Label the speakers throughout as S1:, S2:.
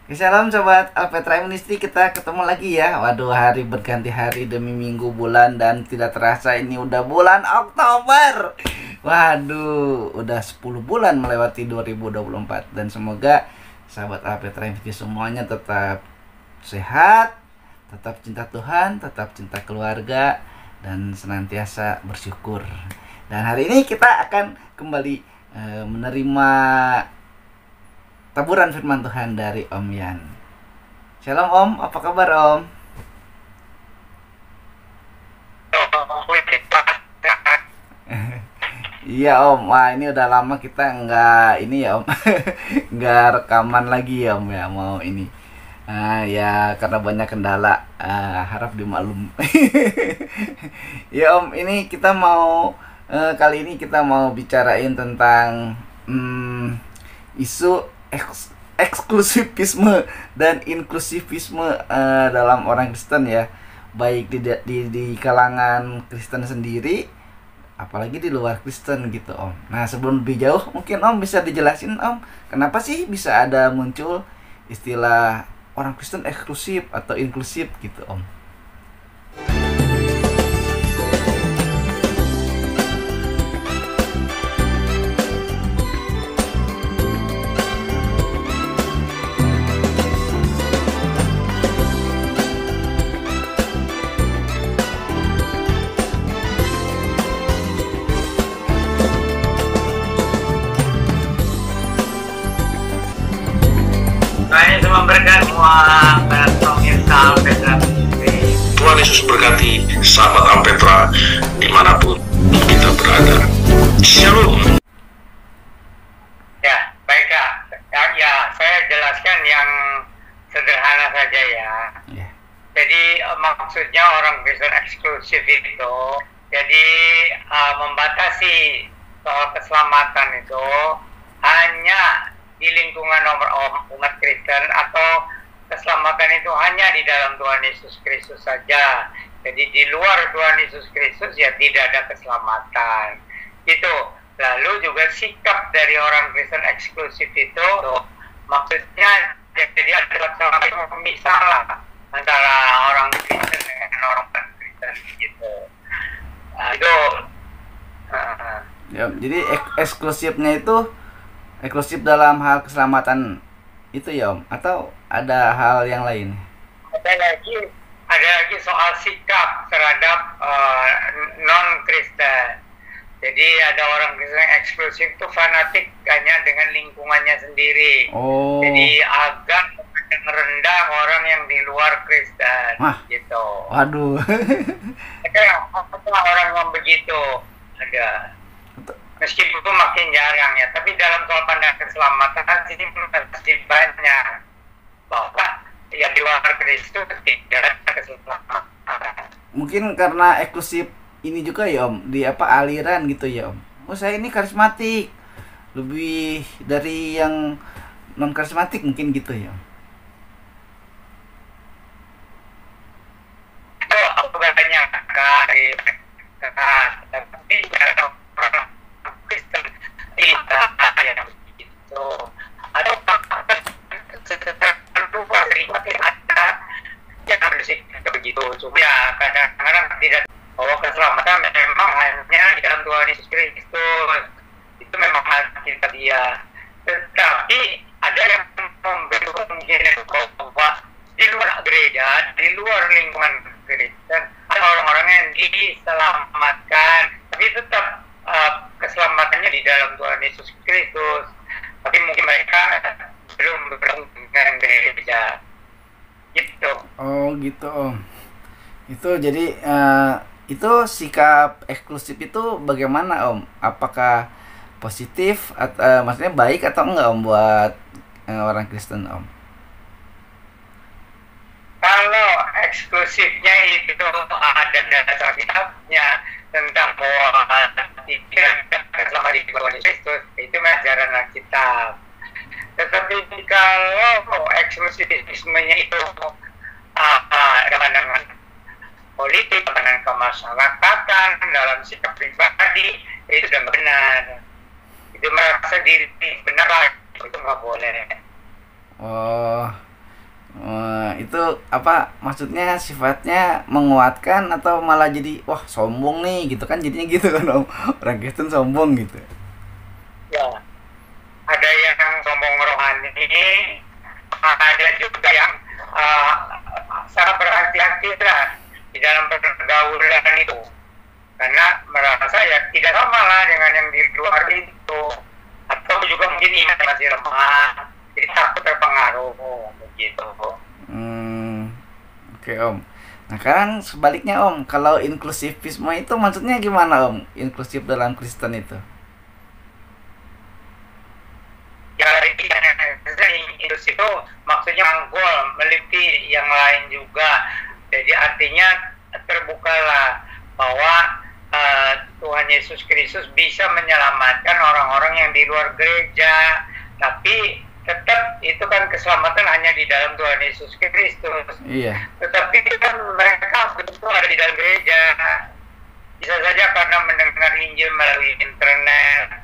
S1: Shalom sobat Alpetra Ministry, kita ketemu lagi ya. Waduh, hari berganti hari demi minggu, bulan, dan tidak terasa ini udah bulan Oktober. Waduh, udah 10 bulan melewati 2024. Dan semoga sahabat Alpetra Ministry semuanya tetap sehat, tetap cinta Tuhan, tetap cinta keluarga, dan senantiasa bersyukur. Dan hari ini kita akan kembali menerima taburan firman Tuhan dari Om Yan. Shalom Om, apa kabar Om? Iya Om, wah ini udah lama kita nggak ini ya Om, nggak rekaman lagi ya Om ya, mau ini. Ya karena banyak kendala, harap dimaklum. Ya Om, ini kita mau kali ini kita mau bicarain tentang isu eksklusivisme dan inklusivisme dalam orang Kristen ya, baik di kalangan Kristen sendiri, apalagi di luar Kristen gitu Om. Nah sebelum lebih jauh, mungkin Om bisa dijelasin Om, kenapa sih bisa ada muncul istilah orang Kristen eksklusif atau inklusif gitu Om?
S2: Tuhan Yesus memberkati semua pemirsa Alpetra Ministry.
S3: Tuhan Yesus berkati sahabat Alpetra dimanapun kita berada. Shalom.
S2: Ya, baik Kak. Ya, saya jelaskan yang sederhana saja ya.
S1: Yeah.
S2: Jadi maksudnya orang Kristen eksklusif itu, jadi membatasi soal keselamatan itu hanya di lingkungan umat Kristen, atau keselamatan itu hanya di dalam Tuhan Yesus Kristus saja. Jadi di luar Tuhan Yesus Kristus ya tidak ada keselamatan. Itu. Lalu juga sikap dari orang Kristen eksklusif itu maksudnya jadi ada pemisahan antara orang Kristen dengan orang Kristen gitu. Itu.
S1: Ya, jadi eksklusifnya itu eksklusif dalam hal keselamatan itu ya Om, atau ada hal yang lain?
S2: Ada lagi soal sikap terhadap non Kristen. Jadi ada orang Kristen yang eksklusif itu fanatik hanya dengan lingkungannya sendiri.
S1: Oh.
S2: Jadi agak merendah orang yang di luar Kristen.
S1: Wah.
S2: Gitu.
S1: Waduh.
S2: Ada orang yang begitu ada. Meskipun makin jarang ya, tapi dalam soal pandangan keselamatan ini masih banyak bahwa yang di luar Kristus tidak ada keselamatan.
S1: Mungkin karena eksklusif ini juga ya Om, di aliran gitu ya Om. Oh saya ini karismatik, lebih dari yang non karismatik mungkin gitu ya Om.
S2: Itu aku banyak kali, tapi kalau orang Kristen kita yang begitu, atau lupa terima ada yang bersikap begitu. Cuma ya kadang-kadang tidak, bahwa keselamatan memang hanya di dalam Tuhan Yesus Kristus. Itu memang kita dia. Tetapi ada yang memberi kemungkinan bahwa di luar gereja, di luar lingkungan Kristen, ada orang-orang yang diselamatkan, tapi tetap keselamatannya di dalam Tuhan Yesus Kristus. Tapi mungkin mereka belum bergabung dengan gereja. Gitu.
S1: Oh gitu Om. Itu jadi itu sikap eksklusif itu bagaimana Om? Apakah positif atau maksudnya baik atau enggak Om buat orang Kristen Om?
S2: Kalau eksklusifnya itu ada dasar kitabnya tentang bahwa tidak selama di bawah Kristus, itu ajaran Alkitab. Tetapi kalau eksklusifismenya itu pandangan politik, pandangan kemasyarakatan, dalam sikap pribadi, itu sudah benar. Itu merasa diri benar lah, itu nggak boleh.
S1: Oh, Itu apa maksudnya, sifatnya menguatkan atau malah jadi wah sombong nih gitu kan, jadinya gitu kan Om, orang Kristen sombong gitu.
S2: Ya, ada yang sombong rohani, ada juga yang sangat berhati-hati lah di dalam pergaulan itu, karena merasa ya tidak sama lah dengan yang di luar itu, atau juga mungkin iman masih lemah, jadi takut terpengaruh begitu.
S1: Oke Om. Nah kan sebaliknya Om, kalau inklusivisme itu maksudnya gimana Om? Inklusif dalam Kristen itu?
S2: Ya inklusif itu maksudnya rangkul, meliputi yang lain juga. Jadi artinya terbukalah bahwa Tuhan Yesus Kristus bisa menyelamatkan orang-orang yang di luar gereja, tapi tetap itu kan keselamatan hanya di dalam Tuhan Yesus Kristus.
S1: Iya.
S2: Tetapi kan mereka betul ada di dalam gereja. Bisa saja karena mendengar Injil melalui internet,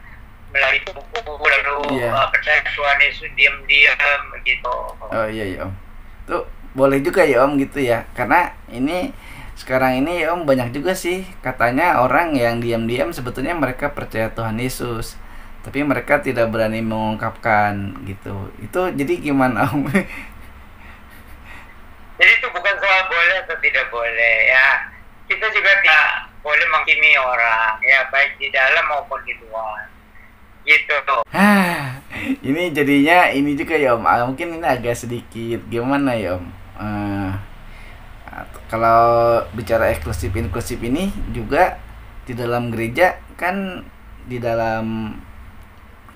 S2: melalui buku, lalu percaya Tuhan Yesus diam-diam gitu.
S1: Oh iya Om. Tuh boleh juga ya Om gitu ya. Karena ini sekarang ini ya Om banyak juga sih katanya orang yang diam-diam sebetulnya mereka percaya Tuhan Yesus, tapi mereka tidak berani mengungkapkan gitu. Itu jadi gimana Om?
S2: Jadi itu bukan soal boleh atau tidak boleh ya. Kita juga tidak boleh menghakimi orang ya, baik di dalam maupun di luar. Gitu tuh.
S1: Ini jadinya ini juga ya Om. Mungkin ini agak sedikit gimana ya Om. Kalau bicara eksklusif inklusif ini juga di dalam gereja kan, di dalam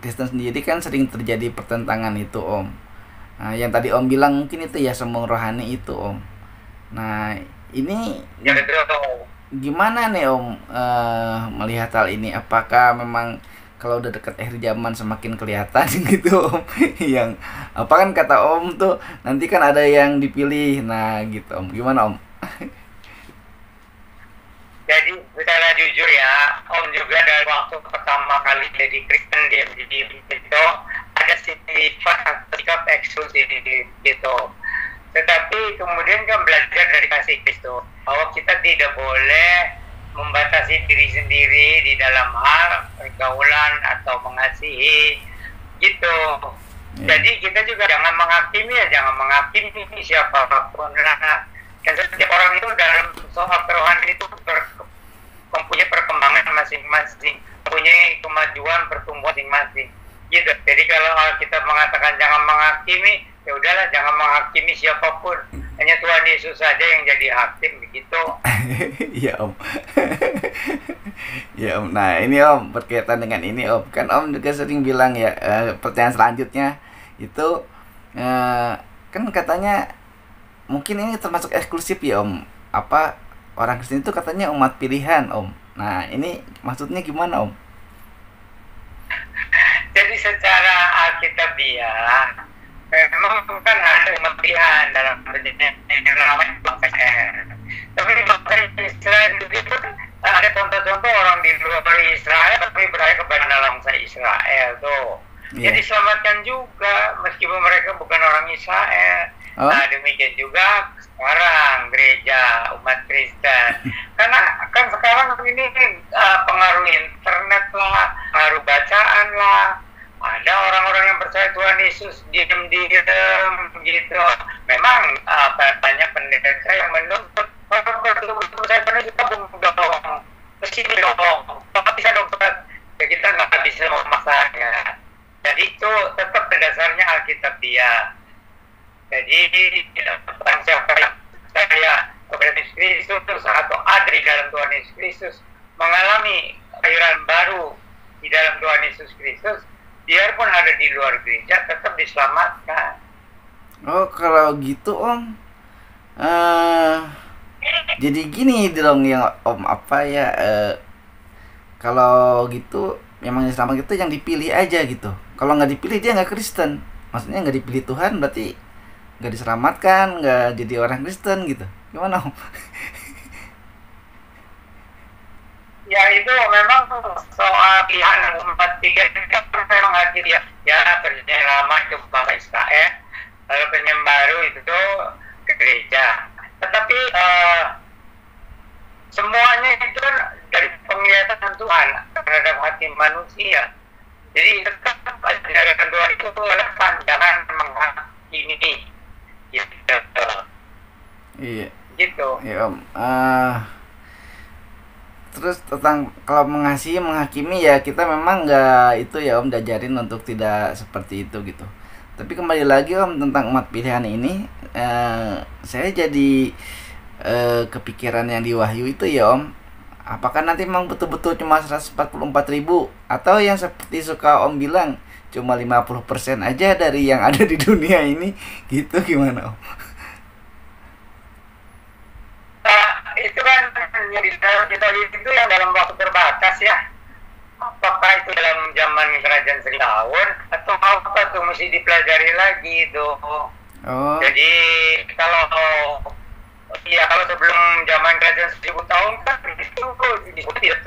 S1: Kristen sendiri kan sering terjadi pertentangan itu Om. Nah, yang tadi Om bilang mungkin itu ya sombong rohani itu Om. Nah ini
S2: ya, betul.
S1: Gimana nih Om melihat hal ini? Apakah memang kalau udah deket akhir zaman semakin kelihatan gitu Om? Yang apa kan kata Om tuh nanti kan ada yang dipilih, nah gitu Om. Gimana Om?
S2: Jadi secara jujur ya, Om juga dari waktu pertama kali jadi Kristen di itu ada sifat sikap eksklusif gitu. Tetapi kemudian kan belajar dari kasih Kristus bahwa kita tidak boleh membatasi diri sendiri di dalam hal pergaulan atau mengasihi gitu. Jadi kita juga jangan menghakimi siapapun. Dan setiap orang itu dalam soal kerohanian itu mempunyai perkembangan masing-masing, mempunyai kemajuan pertumbuhan masing-masing. Gitu. Jadi kalau kita mengatakan jangan menghakimi, ya udahlah jangan menghakimi siapapun. Hanya Tuhan Yesus saja yang jadi hakim begitu.
S1: Iya Om. Ya Om. Nah ini Om berkaitan dengan ini Om. Kan Om juga sering bilang ya, pertanyaan selanjutnya itu kan katanya mungkin ini termasuk eksklusif ya Om. Apa orang Kristen itu katanya umat pilihan Om. Nah ini maksudnya gimana Om?
S2: Jadi secara alkitabiah memang kan ada umat pilihan dalam yang namanya bangsa Israel. Tapi bangsa Israel itu kan ada contoh-contoh orang di luar Israel tapi berada kepada bangsa Israel tuh. Jadi selamatkan juga meskipun mereka bukan orang Israel. Nah demikian juga sekarang gereja umat Kristen, karena kan sekarang ini pengaruh internet lah, pengaruh bacaan lah, ada orang-orang yang percaya Tuhan Yesus diam-diam gitu. Memang banyak pendeta yang menuntut kalau percaya Tuhan Yesus kita dong, kesini dong, kalau bisa dong, ya kita nggak bisa memaksanya. Jadi itu tetap berdasarnya Alkitabiah. Jadi siapa yang percaya kepada Yesus Kristus atau ada di dalam Tuhan Yesus Kristus, mengalami kelahiran baru di dalam Tuhan Yesus Kristus, biarpun ada di luar gereja tetap diselamatkan.
S1: Oh kalau gitu Om, jadi gini dong yang Om apa ya, kalau gitu memang diselamatkan itu yang dipilih aja gitu. Kalau nggak dipilih dia nggak Kristen, maksudnya nggak dipilih Tuhan berarti nggak diselamatkan, nggak jadi orang Kristen gitu. Gimana Om?
S2: Ya itu memang soal pilihan umat pilihan kan memang hadir ya perjanjian lama itu bangsa Israel, lalu perjanjian baru itu ke gereja. Tetapi semuanya itu kan dari penglihatan Tuhan terhadap hati manusia. Jadi tetap ajaran Tuhan itu adalah pandangan menghakimi. Gitu.
S1: Iya.
S2: Gitu.
S1: Ya Om. Terus tentang kalau mengasihi menghakimi ya kita memang nggak itu ya Om diajarin untuk tidak seperti itu gitu. Tapi kembali lagi Om tentang umat pilihan ini, saya jadi kepikiran yang di Wahyu itu ya Om. Apakah nanti memang betul-betul cuma 144.000 atau yang seperti suka Om bilang cuma 50% aja dari yang ada di dunia ini gitu, gimana Om?
S2: Itu kan yang di dalam kita itu yang dalam waktu terbatas ya. Apakah itu dalam zaman kerajaan 1000 tahun atau apa tuh mesti dipelajari lagi tuh.
S1: Oh.
S2: Jadi kalau sebelum zaman kerajaan 1000 tahun kan itu tidak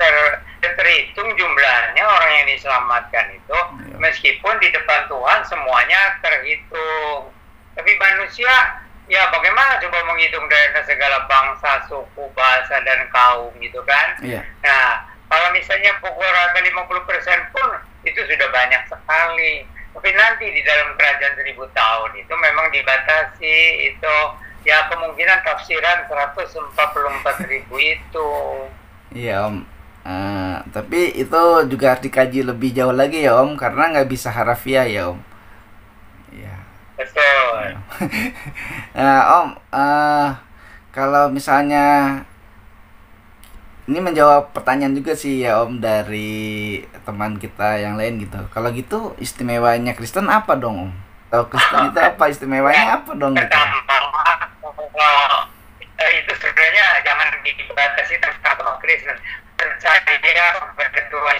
S2: terhitung jumlahnya orang yang diselamatkan itu, meskipun di depan Tuhan semuanya terhitung. Tapi manusia ya bagaimana coba menghitung dari segala bangsa, suku, bahasa, dan kaum gitu kan.
S1: Iya.
S2: Nah, kalau misalnya pukul rata 50% pun itu sudah banyak sekali. Tapi nanti di dalam kerajaan 1000 tahun itu memang dibatasi itu. Ya kemungkinan tafsiran 144.000 itu.
S1: Iya Om. Tapi itu juga harus dikaji lebih jauh lagi ya Om, karena nggak bisa harafiah ya Om. Iya.
S2: Betul.
S1: Nah Om, kalau misalnya ini menjawab pertanyaan juga sih ya Om dari teman kita yang lain gitu. Kalau gitu istimewanya Kristen apa dong Om? Atau Kristen itu apa istimewanya apa dong gitu?
S2: Itu sebenarnya jangan dibatasi tentang Kristen. Saya berdoa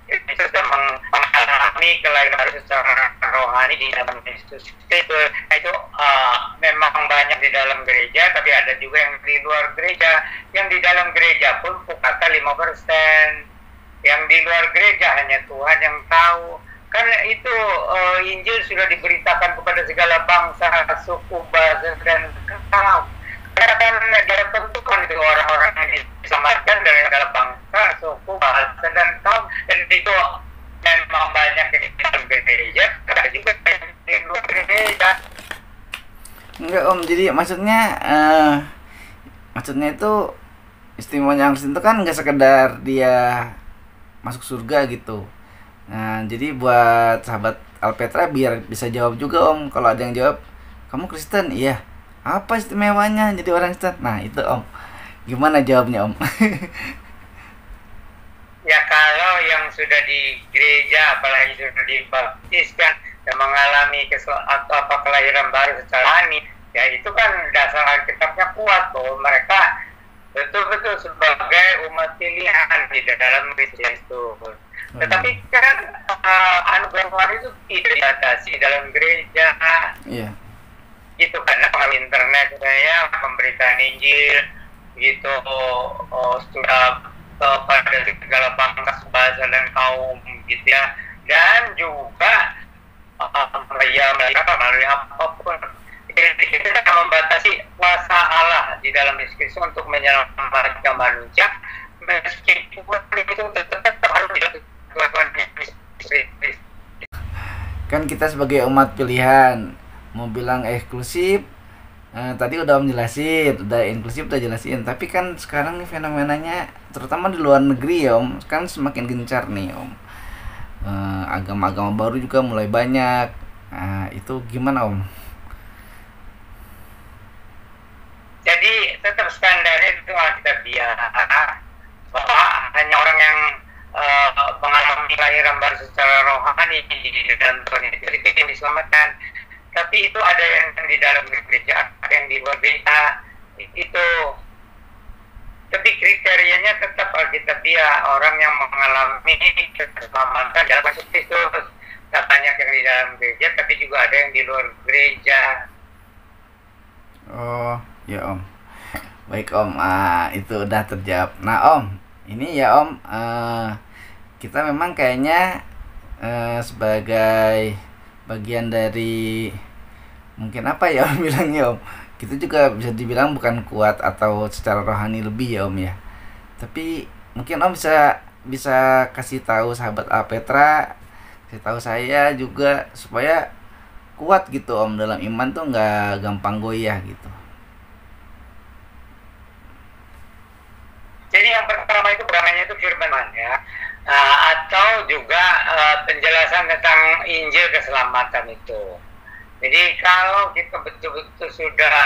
S2: itu sudah mengalami kelahiran baru secara rohani di dalam Kristus. Itu memang banyak di dalam gereja, tapi ada juga yang di luar gereja. Yang di dalam gereja pun kata 5%. Yang di luar gereja hanya Tuhan yang tahu. Karena itu Injil sudah diberitakan kepada segala bangsa, suku, bahasa, dan kaum. Karena kan dalam tentukan itu orang-orang yang diselamatkan dari segala bangsa, suku, bahasa, dan kaum. Dan itu memang banyak yang di dalam gereja, ada juga yang di luar gereja.
S1: Enggak Om, jadi maksudnya itu istimewanya Kristen itu kan nggak sekedar dia masuk surga gitu. Nah, jadi buat sahabat Alpetra biar bisa jawab juga Om. Kalau ada yang jawab, kamu Kristen? Iya. Apa istimewanya jadi orang Kristen? Nah, itu Om. Gimana jawabnya Om?
S2: Ya kalau yang sudah di gereja, apalagi sudah dibaptiskan dan mengalami kelahiran baru secara rohani, ya itu kan dasar Alkitabnya kuat bahwa mereka betul-betul sebagai umat pilihan di dalam Kristus. Tetapi kan anugerah Tuhan itu tidak dibatasi dalam gereja.
S1: Iya.
S2: Gitu karena pengaruh internet saya pemberitaan Injil gitu sudah pada segala bangsa, bahasa, dan kaum gitu ya. Dan juga melalui apapun kita membatasi kuasa Allah di dalam Kristus untuk menyelamatkan manusia, meskipun itu tetap harus dilakukan.
S1: Kan kita sebagai umat pilihan mau bilang eksklusif, tadi udah Om jelasin, udah inklusif udah jelasin. Tapi kan sekarang nih fenomenanya terutama di luar negeri ya Om, kan semakin gencar nih Om. Agama-agama baru juga mulai banyak. Itu gimana Om?
S2: Jadi tetap standarnya itu Alkitabiah, bahwa hanya orang yang mengalami kelahiran baru secara rohani di dalam Tuhan itu yang diselamatkan. Tapi itu ada yang di dalam gereja, ada yang di luar gereja itu. Tapi kriterianya tetap Alkitabiah, orang yang mengalami keselamatan dalam Kristus. Tak banyak yang di dalam gereja, tapi juga ada yang di luar gereja.
S1: Oh, ya Om. Baik Om, itu udah terjawab. Nah Om, ini ya Om, kita memang kayaknya sebagai bagian dari mungkin apa ya om bilangnya om, kita juga bisa dibilang bukan kuat atau secara rohani lebih ya om ya, tapi mungkin om bisa bisa kasih tahu sahabat Petra, kasih tahu saya juga supaya kuat gitu om dalam iman tuh nggak gampang goyah gitu.
S2: Jadi yang pertama itu pertamanya itu firman ya, atau juga penjelasan tentang Injil keselamatan itu. Jadi kalau kita betul-betul sudah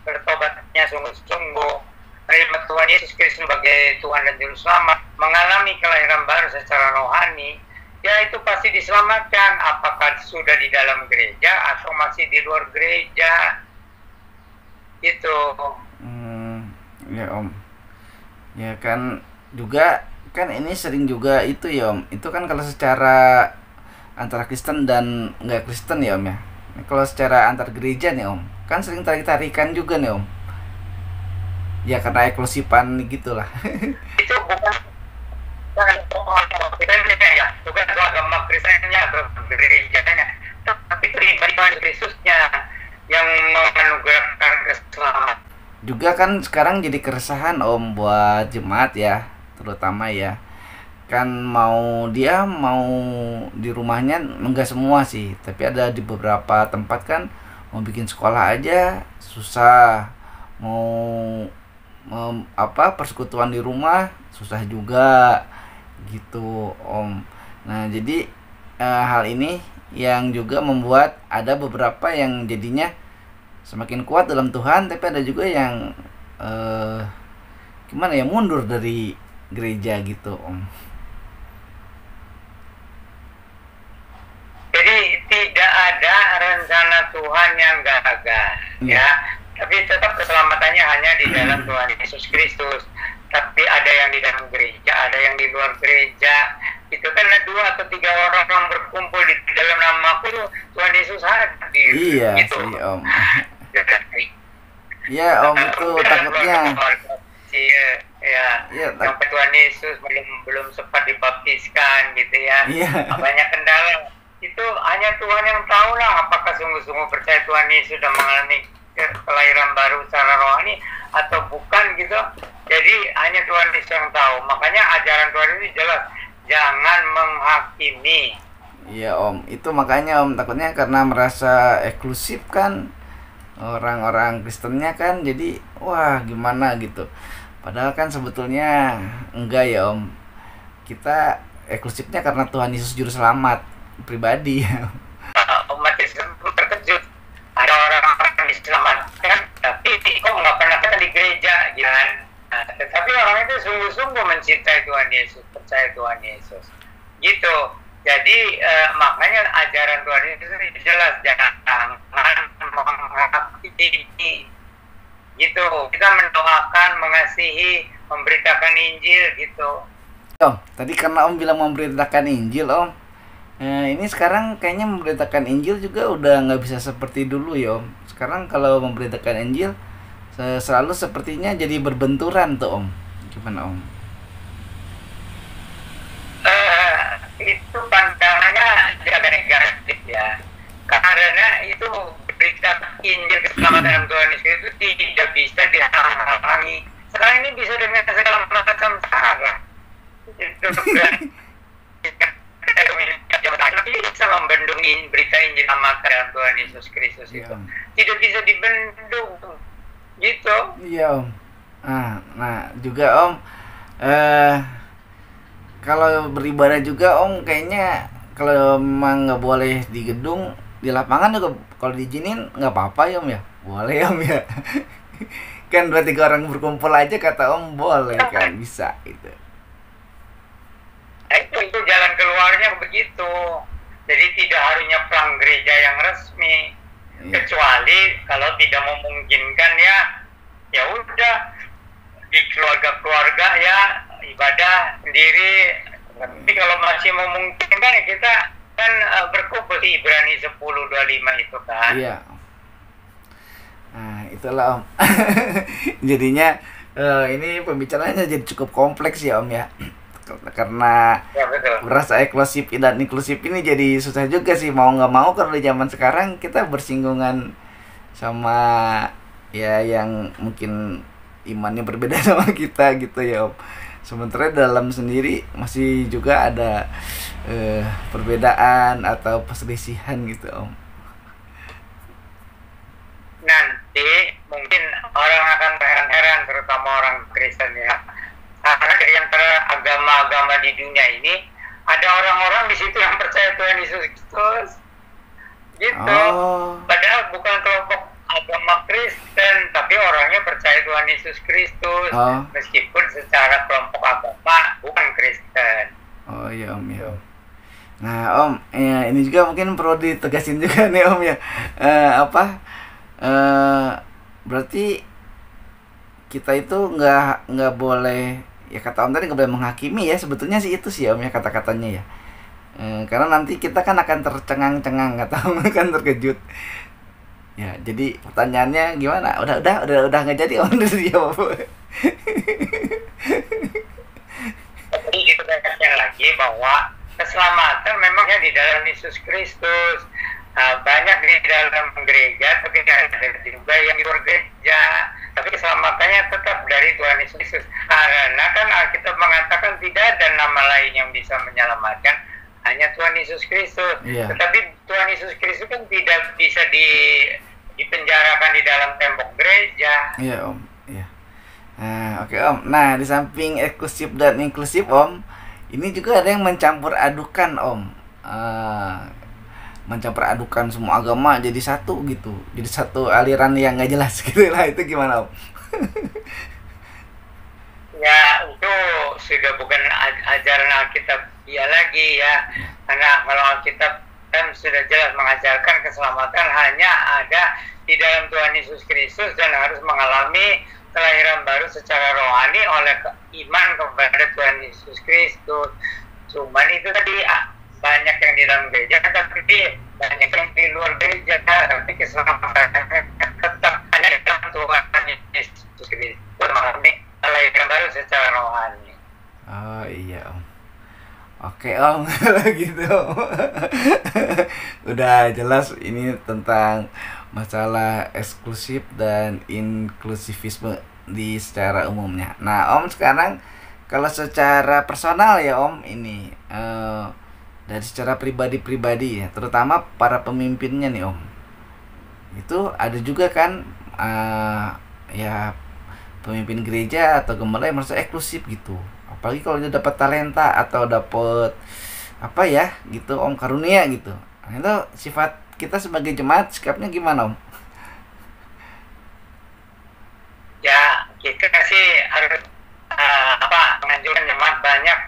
S2: bertobatnya sungguh-sungguh, menerima Tuhan Yesus Kristus sebagai Tuhan dan Juru Selamat, mengalami kelahiran baru secara rohani, ya itu pasti diselamatkan. Apakah sudah di dalam gereja atau masih di luar gereja, gitu.
S1: Ya om, ya kan juga kan ini sering juga itu ya om, itu kan kalau secara antara Kristen dan nggak Kristen ya om ya. Kalau secara antar gereja nih om, kan sering tarik-tarikan juga nih om. Ya karena eksklusifan gitulah.
S2: Itu bukan Kristennya ya, bukan agama Kristennya atau gerejanya, tapi pribadi Kristusnya yang menganugerahkan keselamatan.
S1: Juga kan sekarang jadi keresahan om buat jemaat ya, terutama ya. Kan mau di rumahnya enggak semua sih, tapi ada di beberapa tempat kan mau bikin sekolah aja susah, mau persekutuan di rumah susah juga gitu om. Nah jadi hal ini yang juga membuat ada beberapa yang jadinya semakin kuat dalam Tuhan, tapi ada juga yang gimana ya, mundur dari gereja gitu om.
S2: Jadi tidak ada rencana Tuhan yang gagal, ya. Tapi tetap keselamatannya hanya di dalam Tuhan Yesus Kristus. Tapi ada yang di dalam gereja, ada yang di luar gereja. Itu kan 2 atau 3 orang yang berkumpul di dalam namaku, Tuhan Yesus hadir.
S1: Iya
S2: gitu.
S1: sih om. Iya om, itu takutnya.
S2: Ya, sampai Tuhan Yesus belum sempat dibaptiskan gitu ya.
S1: Iya.
S2: Banyak kendala. Itu hanya Tuhan yang tahu lah apakah sungguh-sungguh percaya Tuhan Yesus sudah mengalami kelahiran baru secara rohani atau bukan gitu. Jadi hanya Tuhan Yesus yang tahu. Makanya ajaran Tuhan itu jelas, jangan menghakimi.
S1: Iya om, itu makanya om takutnya karena merasa eksklusif kan orang-orang Kristennya kan, jadi wah gimana gitu. Padahal kan sebetulnya enggak ya om. Kita eksklusifnya karena Tuhan Yesus Juru Selamat pribadi.
S2: Umat Islam terkejut, ada orang-orang yang diselamatkan tapi kok nggak pernah kita di gereja gitu kan. Tetapi orang itu sungguh-sungguh mencintai Tuhan Yesus, percaya Tuhan Yesus gitu. Jadi makanya ajaran Tuhan itu jelas, jangan menghakimi gitu. Kita mendoakan, mengasihi, memberitakan Injil gitu.
S1: Om, tadi karena om bilang memberitakan Injil om, ini sekarang kayaknya memberitakan Injil juga udah nggak bisa seperti dulu ya om. Sekarang kalau memberitakan Injil selalu sepertinya jadi berbenturan tuh om. Gimana om?
S2: Itu pandangannya agak negatif ya. Karena itu berita Injil keselamatan Tuhan Yesus itu tidak bisa dihalangi. Sekarang ini bisa dengan segala macam cara. Itu tapi bisa membendung berita Injil amatkan Tuhan Yesus Kristus itu. Tidak bisa dibendung gitu.
S1: Iya om. Nah juga om, kalau beribadah juga om kayaknya kalau memang nggak boleh di gedung, di lapangan juga kalau diizinin nggak apa-apa ya om ya, boleh om ya. Kan 2-3 orang berkumpul aja kata om boleh kan, bisa gitu.
S2: Itu jalan keluarnya begitu. Jadi tidak harus nyeplang gereja yang resmi, kecuali kalau tidak memungkinkan ya udah di keluarga ya ibadah sendiri. Tapi kalau masih memungkinkan ya kita kan berkumpul di Ibrani 10:25 itu kan.
S1: Iya. Nah itulah om. Jadinya ini pembicaraannya jadi cukup kompleks ya om ya. Karena
S2: ya, betul.
S1: Merasa eksklusif dan inklusif ini jadi susah juga sih, mau nggak mau kalau di zaman sekarang kita bersinggungan sama ya yang mungkin imannya berbeda sama kita gitu ya Om. Sementara dalam sendiri masih juga ada perbedaan atau perselisihan gitu Om.
S2: Nanti mungkin orang akan terheran-heran, terutama orang Kristen ya, karena dari antara agama-agama di dunia ini ada orang-orang di situ yang percaya Tuhan Yesus Kristus gitu. Padahal bukan kelompok agama Kristen, tapi orangnya percaya Tuhan Yesus Kristus, meskipun secara kelompok agama bukan Kristen.
S1: Oh iya Om ya Om. Nah Om, ya, ini juga mungkin perlu ditegasin juga nih Om ya. Berarti kita itu nggak boleh, ya kata Om tadi nggak boleh menghakimi ya, sebetulnya sih itu sih Om ya kata-katanya ya. Karena nanti kita kan akan tercengang-cengang, kata Om kan terkejut. Ya, jadi pertanyaannya gimana? Udah nggak jadi Om dari dia Om.
S2: Jadi kita tegaskan lagi bahwa keselamatan memangnya di dalam Yesus Kristus. Banyak di dalam gereja, tapi ada juga yang di luar gereja. Tapi keselamatannya tetap dari Tuhan Yesus Kristus. Karena kan Alkitab mengatakan tidak ada nama lain yang bisa menyelamatkan, hanya Tuhan Yesus Kristus.
S1: Yeah.
S2: Tetapi Tuhan Yesus Kristus kan tidak bisa dipenjarakan di dalam tembok gereja.
S1: Iya Om. Iya. Nah, oke Om. Nah, di samping eksklusif dan inklusif Om, ini juga ada yang mencampur adukan Om. Mencampur adukan semua agama jadi satu gitu, jadi satu aliran yang nggak jelas gitu lah. Itu gimana Om?
S2: Ya, itu sudah bukan ajaran Alkitab dia lagi ya, karena kalau Alkitab kan sudah jelas mengajarkan keselamatan hanya ada di dalam Tuhan Yesus Kristus dan harus mengalami kelahiran baru secara rohani oleh iman kepada Tuhan Yesus Kristus. Cuman itu tadi banyak yang di dalam gereja, tapi banyak yang di luar gereja, tapi keselamatan tetap hanya di dalam Tuhan Yesus Kristus, mengalami kelahiran baru secara rohani.
S1: Oh iya Om. Oke Om, gitu Om. Udah jelas ini tentang masalah eksklusif dan inklusivisme di secara umumnya. Nah Om, sekarang kalau secara personal ya Om, ini dari secara pribadi ya, terutama para pemimpinnya nih Om, itu ada juga kan ya pemimpin gereja atau gembala yang merasa eksklusif gitu, apalagi kalau dia dapat talenta atau dapat apa ya gitu Om, karunia gitu. Nah, itu sifat kita sebagai jemaat sikapnya gimana Om?
S2: Ya, kita sih harus menganjurkan jemaat banyak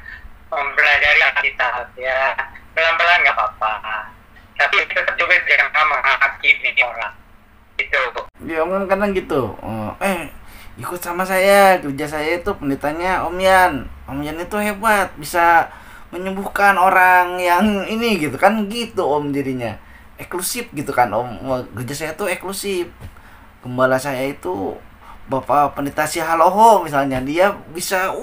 S2: mempelajari Alkitab ya, pelan-pelan nggak apa-apa, tapi tetap juga jangan menghakimi orang itu.
S1: Ya Om kan kadang gitu, ikut sama saya, kerja saya itu pendetanya Om Yan itu hebat, bisa menyembuhkan orang yang ini gitu kan, gitu Om, jadinya eksklusif gitu kan Om. Kerja saya tuh eksklusif, gembala saya itu Bapak Pendeta Sihaloho misalnya, dia bisa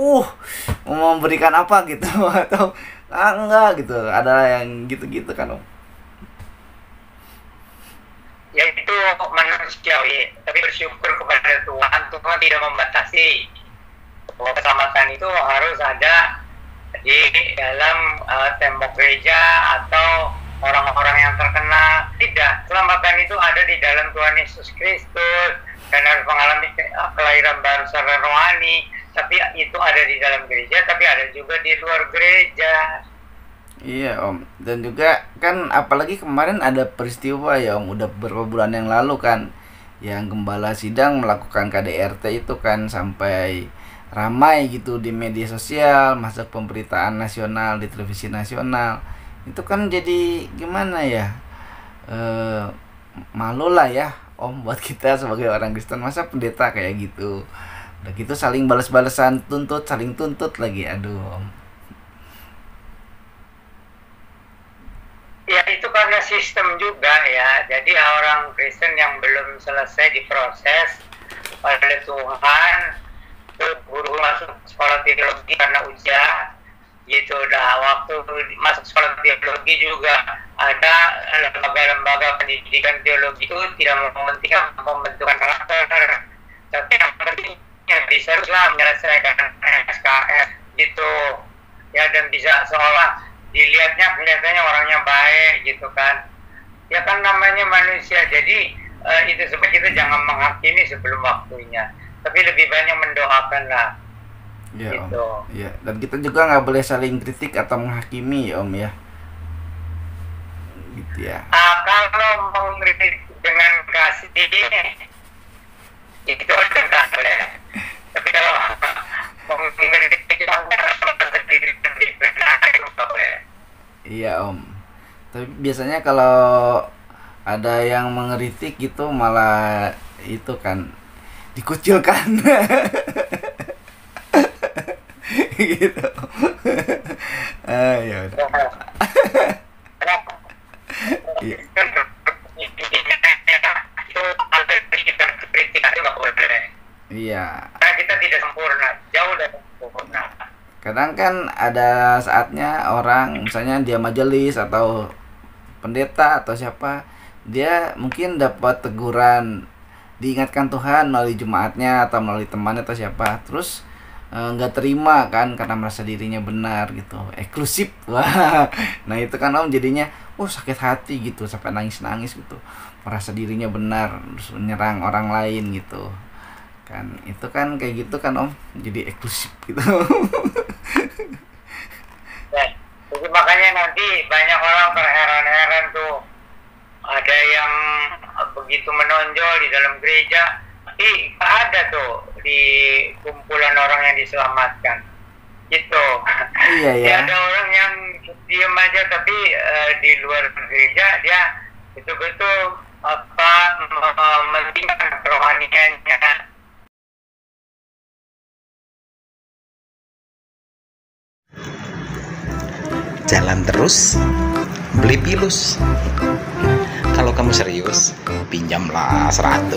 S1: memberikan apa gitu atau enggak gitu, ada yang gitu-gitu kan Om.
S2: Ya itu manusiawi, tapi bersyukur kepada Tuhan tidak membatasi bahwa keselamatan itu harus ada di dalam tembok gereja atau orang-orang yang terkenal. Tidak, keselamatan itu ada di dalam Tuhan Yesus Kristus dan harus mengalami kelahiran baru secara rohani. Tapi itu ada di dalam gereja, tapi ada juga di luar gereja.
S1: Iya Om, dan juga kan apalagi kemarin ada peristiwa ya Om, udah beberapa bulan yang lalu kan, yang gembala sidang melakukan KDRT itu kan sampai ramai gitu di media sosial, masuk pemberitaan nasional di televisi nasional. Itu kan jadi gimana ya, malu lah ya Om buat kita sebagai orang Kristen, masa pendeta kayak gitu. Udah gitu saling balas-balasan, saling tuntut lagi, aduh Om.
S2: Ya itu karena sistem juga ya, jadi orang Kristen yang belum selesai diproses oleh Tuhan, buru masuk sekolah teologi karena ujian gitu. Udah waktu masuk sekolah teologi juga ada lembaga-lembaga pendidikan teologi itu tidak mementingkan pembentukan karakter, tapi yang pentingnya bisa lah menyelesaikan SKS gitu ya, dan bisa seolah kelihatannya orangnya baik gitu kan ya, kan namanya manusia. Jadi itu sebab kita jangan menghakimi sebelum waktunya, tapi lebih banyak mendoakan lah.
S1: Ya,
S2: gitu.
S1: Om. Ya, dan kita juga nggak boleh saling kritik atau menghakimi ya, Om ya. Gitu ya.
S2: Kalau mau kritik dengan kasih itu nggak boleh. Tapi kalau mau kritik dengan sendiri itu nggak boleh.
S1: Iya, Om. Tapi biasanya kalau ada yang mengeritik gitu malah itu kan dikucilkan. Gitu. Ya udah. Iya. Iya.
S2: Karena kita tidak sempurna, jauh dari sempurna.
S1: Kadang kan ada saatnya orang misalnya dia majelis atau pendeta atau siapa, dia mungkin dapat teguran, diingatkan Tuhan melalui jemaatnya atau melalui temannya atau siapa, terus nggak terima kan karena merasa dirinya benar gitu, eksklusif. Wah, nah itu kan Om jadinya sakit hati gitu sampai nangis gitu, merasa dirinya benar terus menyerang orang lain gitu kan. Itu kan kayak gitu kan Om, jadi eksklusif gitu.
S2: Ya, jadi makanya nanti banyak orang terheran-heran tuh, ada yang begitu menonjol di dalam gereja, tapi ada tuh di kumpulan orang yang diselamatkan gitu.
S1: Iya ya.
S2: Ya, ada orang yang diam aja, tapi di luar gereja dia betul-betul mementingkan kerohaniannya.
S4: Jalan terus, beli pilus. Kalau kamu serius, pinjamlah 100.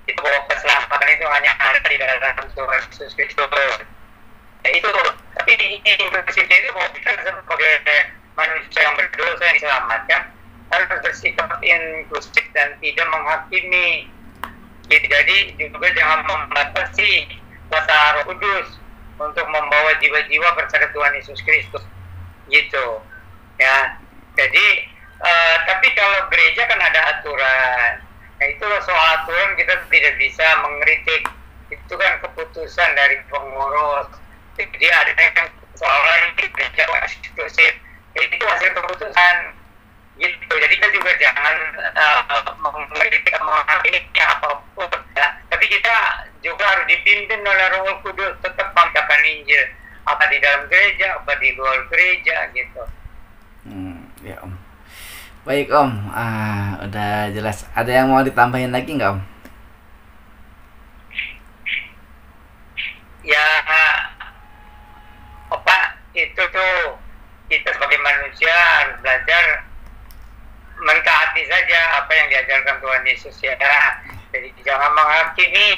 S2: Itu bahwa keselamatan itu hanya ada di dalam Tuhan Yesus Kristus. Ya, itu, tapi ini prinsipnya itu bahwa kita sebagai manusia yang berdosa yang diselamatkan harus bersikap inklusif dan tidak menghakimi. Jadi juga jangan membatasi kuasa Roh Kudus untuk membawa jiwa-jiwa percaya Tuhan Yesus Kristus. Gitu. Ya. Jadi tapi kalau gereja kan ada aturan. Nah, itu soal aturan kita tidak bisa mengkritik. Itu kan keputusan dari pengurus. Jadi ada yang soal ini gereja eksklusif. Itu hasil keputusan. Gitu. Jadi kita juga jangan mengkritik menghakimi apapun. Ya. Tapi kita juga harus dipimpin oleh Roh Kudus, tetap membacakan Injil. Apa di dalam gereja, apa di luar gereja, gitu.
S1: Ya Om. Baik Om, udah jelas. Ada yang mau ditambahin lagi nggak Om?
S2: Ya, itu tuh kita sebagai manusia harus belajar mentaati saja apa yang diajarkan Tuhan Yesus ya. Jadi jangan menghakimi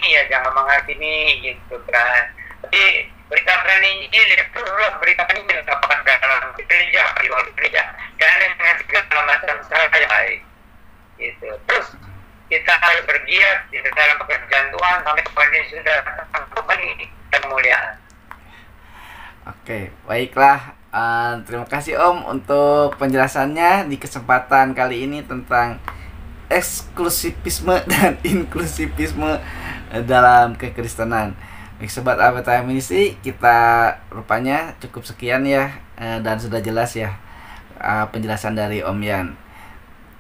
S2: gitu kan. Tapi beritakan Injil, beritakan Injil apakah dalam gereja, di luar gereja, dan dengan segala macam cara yang baik. Gitu. Terus kita harus bergiat di dalam pekerjaan Tuhan sampai Tuhan Yesus sudah datang kembali dan kemuliaan.
S1: Oke, baiklah. Terima kasih Om untuk penjelasannya di kesempatan kali ini tentang eksklusivisme dan inklusivisme dalam kekristenan. Baik Sobat APTA Ministry, kita rupanya cukup sekian ya, dan sudah jelas ya penjelasan dari Om Yan.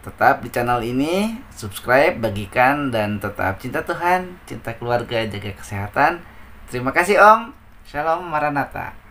S1: Tetap di channel ini, subscribe, bagikan, dan tetap cinta Tuhan, cinta keluarga, jaga kesehatan. Terima kasih Om. Shalom Maranatha.